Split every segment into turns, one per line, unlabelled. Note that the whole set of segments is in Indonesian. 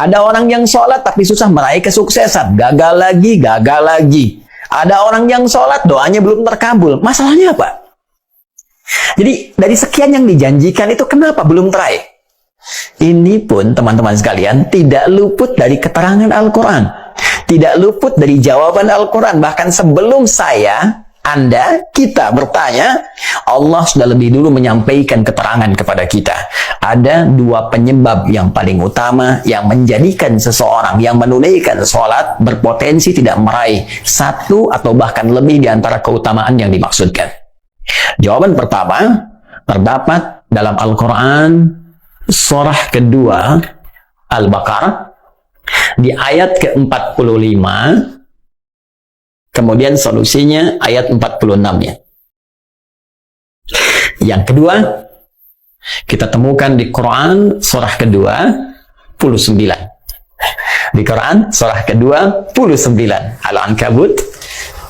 Ada orang yang sholat tapi susah meraih kesuksesan. Gagal lagi, gagal lagi. Ada orang yang sholat, doanya belum terkabul. Masalahnya apa? Jadi, dari sekian yang dijanjikan itu kenapa belum teraih? Ini pun, teman-teman sekalian, tidak luput dari keterangan Al-Quran. Tidak luput dari jawaban Al-Quran. Bahkan sebelum saya, Anda, kita bertanya, Allah sudah lebih dulu menyampaikan keterangan kepada kita. Ada dua penyebab yang paling utama yang menjadikan seseorang yang menunaikan sholat berpotensi tidak meraih satu atau bahkan lebih di antara keutamaan yang dimaksudkan. Jawaban pertama terdapat dalam Al-Quran surah kedua Al-Baqarah di ayat ke-45. Kemudian solusinya ayat 46-nya. Yang kedua, kita temukan di Quran surah kedua 29. Di Quran surah kedua 29. Al-Ankabut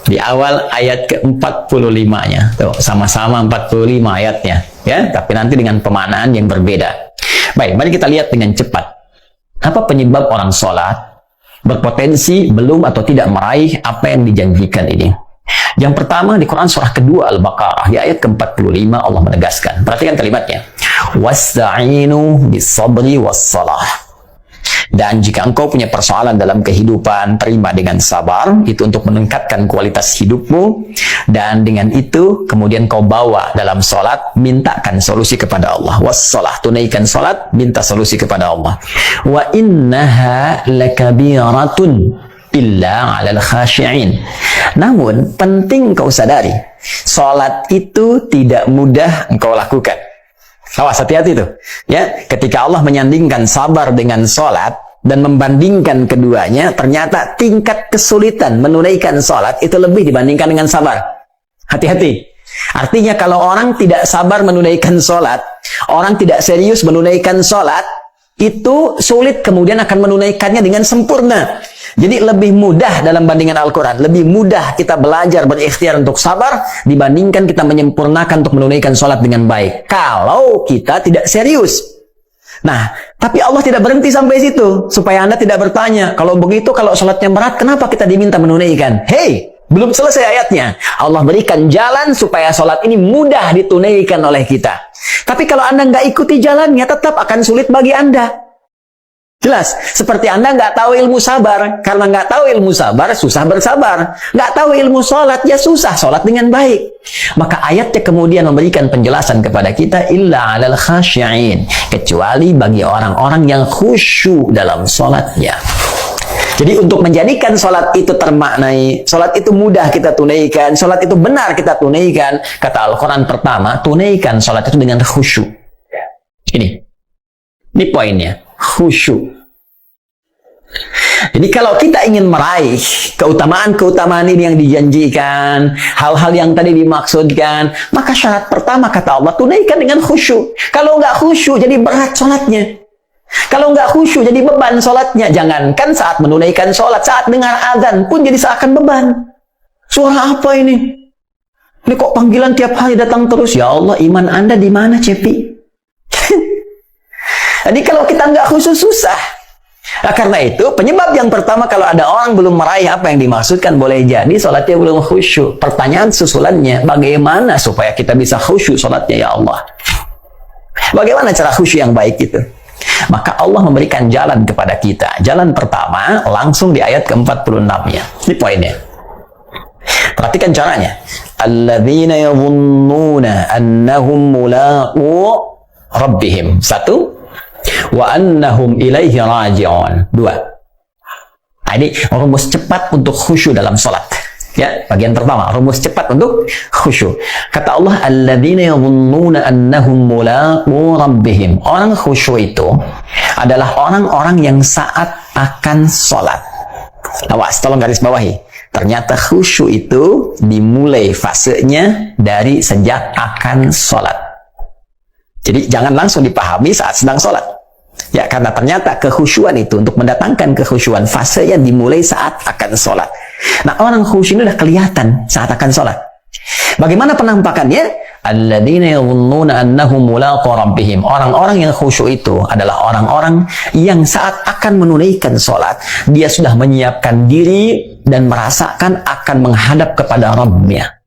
di awal ayat ke-45-nya. Tuh, sama-sama 45 ayatnya, ya, tapi nanti dengan pemaknaan yang berbeda. Baik, mari kita lihat dengan cepat. Apa penyebab orang sholat berpotensi belum atau tidak meraih apa yang dijanjikan ini? Yang pertama, di Quran surah kedua Al-Baqarah di ayat ke-45 Allah menegaskan. Perhatikan kalimatnya. Wasta'inu bis-sabri was-salah. Dan jika engkau punya persoalan dalam kehidupan, terima dengan sabar, itu untuk meningkatkan kualitas hidupmu, dan dengan itu kemudian kau bawa dalam sholat, mintakan solusi kepada Allah. Wassalah, tunaikan sholat, minta solusi kepada Allah. Wa innaha lakabiratun illa 'alal khashi'in. Namun penting kau sadari, sholat itu tidak mudah engkau lakukan. Awas, hati-hati tuh. Ya, ketika Allah menyandingkan sabar dengan sholat dan membandingkan keduanya, ternyata tingkat kesulitan menunaikan sholat itu lebih dibandingkan dengan sabar. Hati-hati. Artinya kalau orang tidak sabar menunaikan sholat, orang tidak serius menunaikan sholat, itu sulit kemudian akan menunaikannya dengan sempurna. Jadi lebih mudah dalam bandingan Al-Quran, lebih mudah kita belajar berikhtiar untuk sabar dibandingkan kita menyempurnakan untuk menunaikan sholat dengan baik. Kalau kita tidak serius. Nah, tapi Allah tidak berhenti sampai situ. Supaya Anda tidak bertanya, kalau begitu, kalau sholatnya berat, kenapa kita diminta menunaikan? Hei, belum selesai ayatnya. Allah berikan jalan supaya sholat ini mudah ditunaikan oleh kita. Tapi kalau Anda nggak ikuti jalannya, tetap akan sulit bagi Anda. Jelas, seperti Anda nggak tahu ilmu sabar. Karena nggak tahu ilmu sabar, susah bersabar. Nggak tahu ilmu sholat, ya susah sholat dengan baik. Maka ayatnya kemudian memberikan penjelasan kepada kita, illa 'alal khasyi'in, kecuali bagi orang-orang yang khusyuk dalam sholatnya. Jadi untuk menjadikan sholat itu termaknai, sholat itu mudah kita tunaikan, sholat itu benar kita tunaikan, kata Al-Quran pertama, tunaikan sholat itu dengan khusyuk. Ini poinnya. Khusyuk. Jadi kalau kita ingin meraih keutamaan-keutamaan ini yang dijanjikan, hal-hal yang tadi dimaksudkan, maka syarat pertama kata Allah, tunaikan dengan khusyuk. Kalau nggak khusyuk, jadi berat sholatnya. Kalau nggak khusyuk, jadi beban sholatnya. Jangankan saat menunaikan sholat, saat dengar azan pun jadi seakan beban. Suara apa ini? Ini kok panggilan tiap hari datang terus? Ya Allah, iman Anda di mana, Cepi? Jadi kalau kita nggak khusyuk, susah. Nah, karena itu, penyebab yang pertama kalau ada orang belum meraih apa yang dimaksudkan, boleh jadi sholatnya belum khusyuk. Pertanyaan susulannya, bagaimana supaya kita bisa khusyuk sholatnya, ya Allah? Bagaimana cara khusyuk yang baik itu? Maka Allah memberikan jalan kepada kita. Jalan pertama, langsung di ayat ke-46-nya. Ini poinnya. Perhatikan caranya. Alladzina yadhunnuna annahum mulaqu rabbihim. Satu. Wa annahum ilaihi raji'un. Dua. Nah, ini rumus cepat untuk khusyuk dalam sholat. Ya, bagian pertama, rumus cepat untuk khusyuk. Kata Allah, alladzina yadhunnuna annahum mulaqu rabbihim. Orang khusyuk itu adalah orang-orang yang saat akan sholat. Awas, tolong garis bawahi. Ternyata khusyuk itu dimulai fasenya dari sejak akan sholat. Jadi jangan langsung dipahami saat sedang sholat. Ya, karena ternyata kekhusyuan itu, untuk mendatangkan kekhusyuan, fasenya dimulai saat akan sholat. Nah, orang khusyuk ini udah kelihatan saat akan sholat. Bagaimana penampakannya? Alladzina yadhunnuna annahum mulaqu rabbihim. Orang-orang yang khusyuk itu adalah orang-orang yang saat akan menunaikan sholat, dia sudah menyiapkan diri dan merasakan akan menghadap kepada Rabb-Nya.